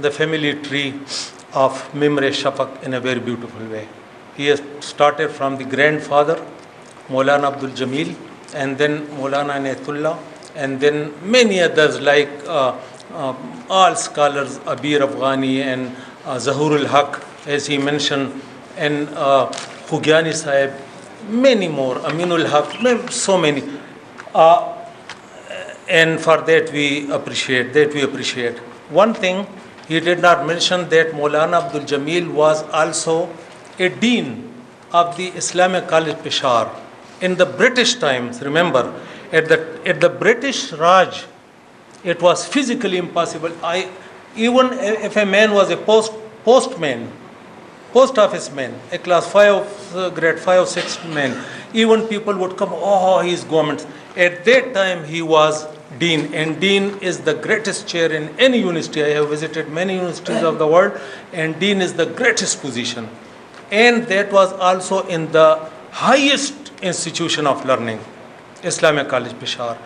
the family tree of Mimre Shafaq in a very beautiful way. He has started from the grandfather, Maulana Abdul Jamil, and then Maulana Inayatullah, and then many others like all scholars, Abir Afghani and Zahurul Haq, as he mentioned, and Khugyani Sahib, many more, Aminul Haq, so many. And for that we appreciate. One thing he did not mention, that Maulana Abdul Jamil was also a dean of the Islamic College Peshawar in the British times. Remember, at the British Raj, it was physically impossible. Even if a man was a postman, post office man, a class 5, grade 5, 6 man, even people would come, oh, he's government. At that time, he was dean, and dean is the greatest chair in any university. I have visited many universities of the world, and dean is the greatest position. And that was also in the highest institution of learning, Islamic College Peshawar.